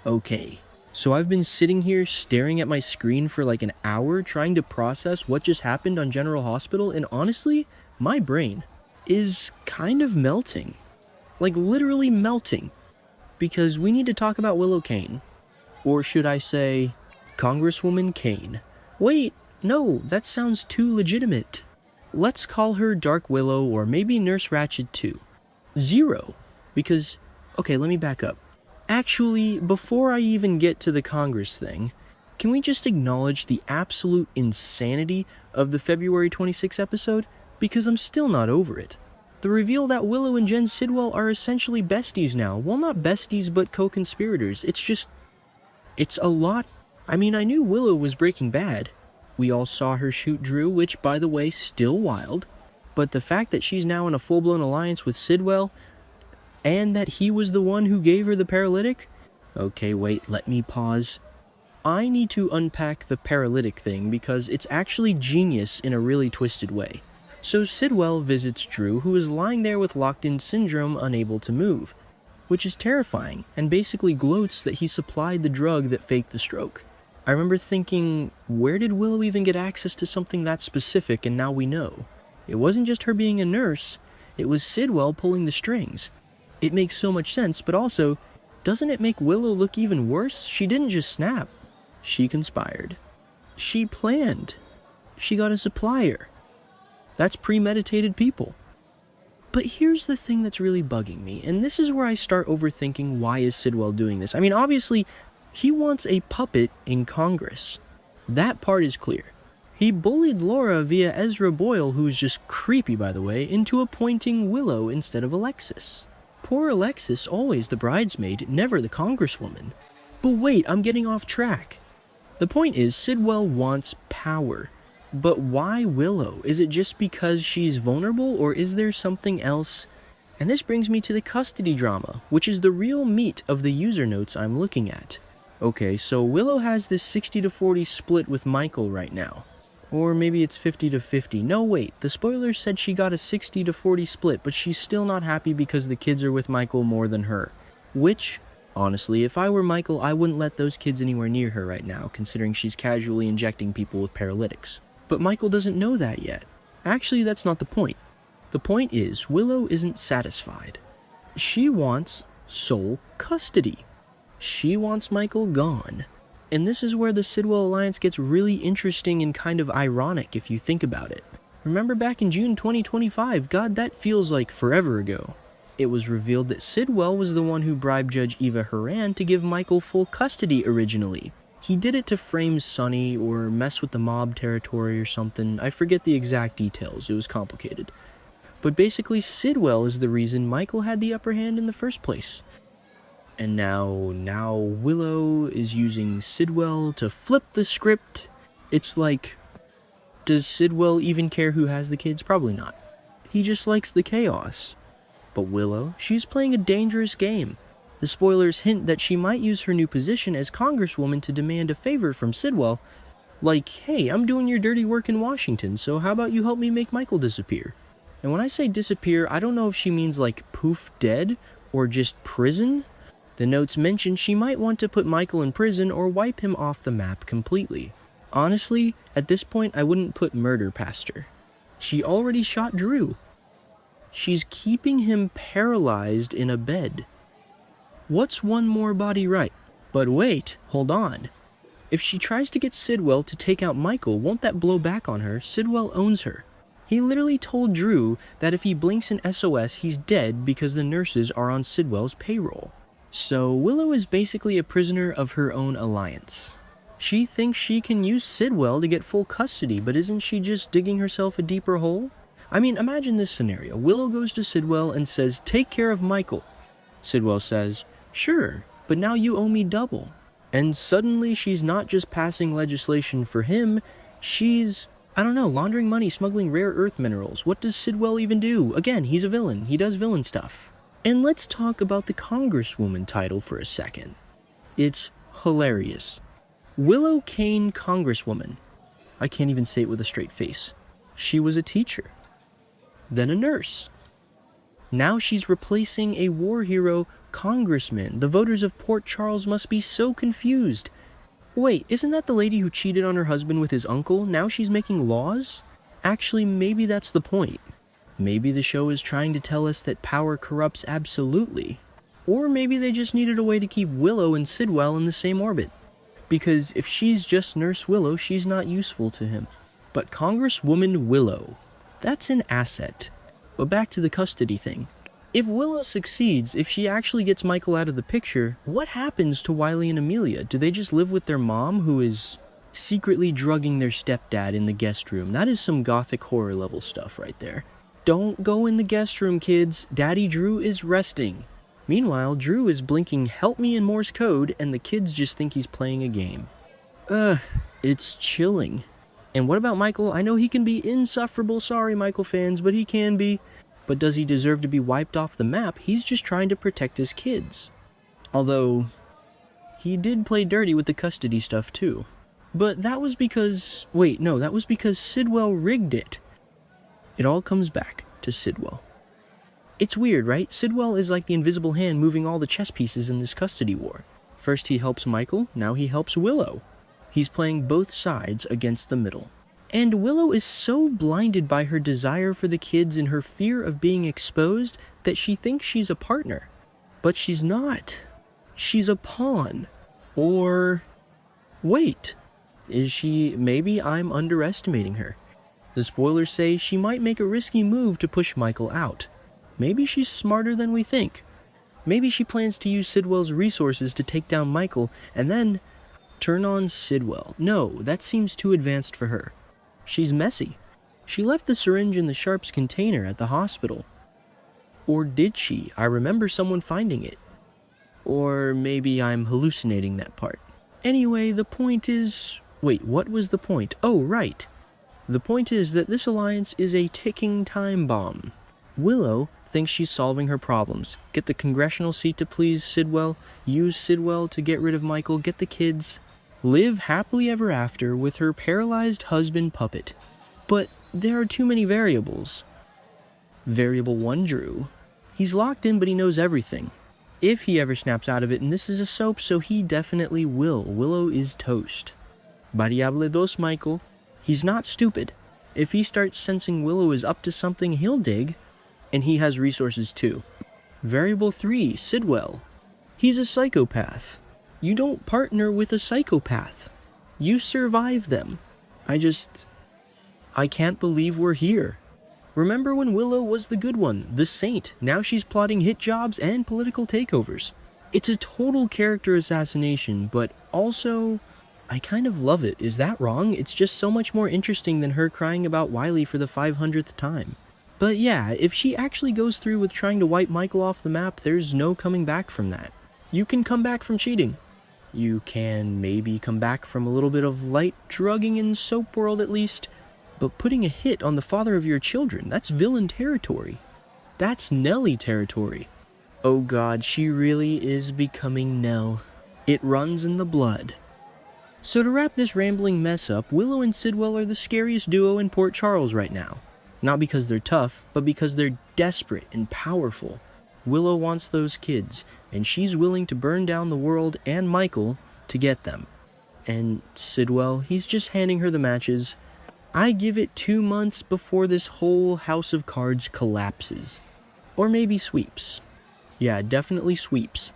Okay, so I've been sitting here staring at my screen for like an hour trying to process what just happened on General Hospital, and honestly, my brain is kind of melting. Like literally melting. Because we need to talk about Willow Kane. Or should I say, Congresswoman Kane. Wait, no, that sounds too legitimate. Let's call her Dark Willow or maybe Nurse Ratched too. Zero. Because, okay, let me back up. Actually, before I even get to the Congress thing, can we just acknowledge the absolute insanity of the February 26th episode? Because I'm still not over it. The reveal that Willow and Jen Sidwell are essentially besties now. Well, not besties, but co-conspirators. It's a lot. I mean, I knew Willow was Breaking Bad. We all saw her shoot Drew, which, by the way, still wild. But the fact that she's now in a full-blown alliance with Sidwell, and that he was the one who gave her the paralytic? Okay, wait, let me pause. I need to unpack the paralytic thing because it's actually genius in a really twisted way. So Sidwell visits Drew, who is lying there with locked-in syndrome, unable to move, which is terrifying, and basically gloats that he supplied the drug that faked the stroke. I remember thinking, where did Willow even get access to something that specific, and now we know? It wasn't just her being a nurse, it was Sidwell pulling the strings. It makes so much sense, but also, doesn't it make Willow look even worse? She didn't just snap. She conspired. She planned. She got a supplier. That's premeditated people. But here's the thing that's really bugging me, and this is where I start overthinking why is Sidwell doing this. I mean, obviously, he wants a puppet in Congress. That part is clear. He bullied Laura via Ezra Boyle, who's just creepy by the way, into appointing Willow instead of Alexis. Poor Alexis, always the bridesmaid, never the congresswoman. But wait, I'm getting off track. The point is, Sidwell wants power. But why Willow? Is it just because she's vulnerable, or is there something else? And this brings me to the custody drama, which is the real meat of the user notes I'm looking at. Okay, so Willow has this 60-40 split with Michael right now. Or maybe it's 50-50. No, wait, the spoilers said she got a 60-40 split, but she's still not happy because the kids are with Michael more than her. Which, honestly, if I were Michael, I wouldn't let those kids anywhere near her right now, considering she's casually injecting people with paralytics. But Michael doesn't know that yet. Actually, that's not the point. The point is, Willow isn't satisfied. She wants sole custody. She wants Michael gone. And this is where the Sidwell alliance gets really interesting and kind of ironic if you think about it. Remember back in June 2025, God, that feels like forever ago. It was revealed that Sidwell was the one who bribed Judge Eva Haran to give Michael full custody originally. He did it to frame Sonny or mess with the mob territory or something. I forget the exact details, it was complicated. But basically, Sidwell is the reason Michael had the upper hand in the first place. And now Willow is using Sidwell to flip the script. It's like, does Sidwell even care who has the kids? Probably not. He just likes the chaos. But Willow, she's playing a dangerous game. The spoilers hint that she might use her new position as Congresswoman to demand a favor from Sidwell, like, hey, I'm doing your dirty work in Washington, so how about you help me make Michael disappear? And when I say disappear, I don't know if she means like poof dead, or just prison. The notes mention she might want to put Michael in prison or wipe him off the map completely. Honestly, at this point I wouldn't put murder past her. She already shot Drew. She's keeping him paralyzed in a bed. What's one more body right? But wait, hold on. If she tries to get Sidwell to take out Michael, won't that blow back on her? Sidwell owns her. He literally told Drew that if he blinks an SOS, he's dead because the nurses are on Sidwell's payroll. So Willow is basically a prisoner of her own alliance. She thinks she can use Sidwell to get full custody, but isn't she just digging herself a deeper hole? I mean, imagine this scenario. Willow goes to Sidwell and says, take care of Michael. Sidwell says, sure, but now you owe me double. And suddenly she's not just passing legislation for him, she's, I don't know, laundering money, smuggling rare earth minerals. What does Sidwell even do? Again, he's a villain. He does villain stuff. And let's talk about the Congresswoman title for a second. It's hilarious. Willow Kane Congresswoman. I can't even say it with a straight face. She was a teacher. Then a nurse. Now she's replacing a war hero congressman. The voters of Port Charles must be so confused. Wait, isn't that the lady who cheated on her husband with his uncle? Now she's making laws? Actually, maybe that's the point. Maybe the show is trying to tell us that power corrupts absolutely. Or maybe they just needed a way to keep Willow and Sidwell in the same orbit. Because if she's just Nurse Willow, she's not useful to him. But Congresswoman Willow, that's an asset. But back to the custody thing. If Willow succeeds, if she actually gets Michael out of the picture, what happens to Wiley and Amelia? Do they just live with their mom, who is secretly drugging their stepdad in the guest room? That is some gothic horror level stuff right there. Don't go in the guest room, kids. Daddy Drew is resting. Meanwhile, Drew is blinking "help me" in Morse code, and the kids just think he's playing a game. It's chilling. And what about Michael? I know he can be insufferable, sorry Michael fans, but he can be. But does he deserve to be wiped off the map? He's just trying to protect his kids. Although, he did play dirty with the custody stuff too. But that was because... wait, no, that was because Sidwell rigged it. It all comes back to Sidwell. It's weird, right? Sidwell is like the invisible hand moving all the chess pieces in this custody war. First he helps Michael, now he helps Willow. He's playing both sides against the middle. And Willow is so blinded by her desire for the kids and her fear of being exposed that she thinks she's a partner. But she's not. She's a pawn. Or... wait. Is she... maybe I'm underestimating her. The spoilers say she might make a risky move to push Michael out. Maybe she's smarter than we think. Maybe she plans to use Sidwell's resources to take down Michael and then turn on Sidwell. No, that seems too advanced for her. She's messy. She left the syringe in the Sharps container at the hospital. Or did she? I remember someone finding it. Or maybe I'm hallucinating that part. Anyway, the point is... wait, what was the point? Oh, right. The point is that this alliance is a ticking time bomb. Willow thinks she's solving her problems. Get the congressional seat to please Sidwell, use Sidwell to get rid of Michael, get the kids, live happily ever after with her paralyzed husband puppet. But there are too many variables. Variable 1, Drew. He's locked in, but he knows everything. If he ever snaps out of it, and this is a soap, so he definitely will. Willow is toast. Variable 2, Michael. He's not stupid. If he starts sensing Willow is up to something, he'll dig. And he has resources too. Variable 3, Sidwell. He's a psychopath. You don't partner with a psychopath. You survive them. I can't believe we're here. Remember when Willow was the good one, the saint? Now she's plotting hit jobs and political takeovers. It's a total character assassination, but also, I kind of love it. Is that wrong? It's just so much more interesting than her crying about Wiley for the 500th time. But yeah, if she actually goes through with trying to wipe Michael off the map, there's no coming back from that. You can come back from cheating. You can maybe come back from a little bit of light drugging in Soap World at least. But putting a hit on the father of your children, that's villain territory. That's Nellie territory. Oh god, she really is becoming Nell. It runs in the blood. So to wrap this rambling mess up, Willow and Sidwell are the scariest duo in Port Charles right now. Not because they're tough, but because they're desperate and powerful. Willow wants those kids, and she's willing to burn down the world and Michael to get them. And Sidwell, he's just handing her the matches. I give it 2 months before this whole house of cards collapses. Or maybe sweeps. Yeah, definitely sweeps.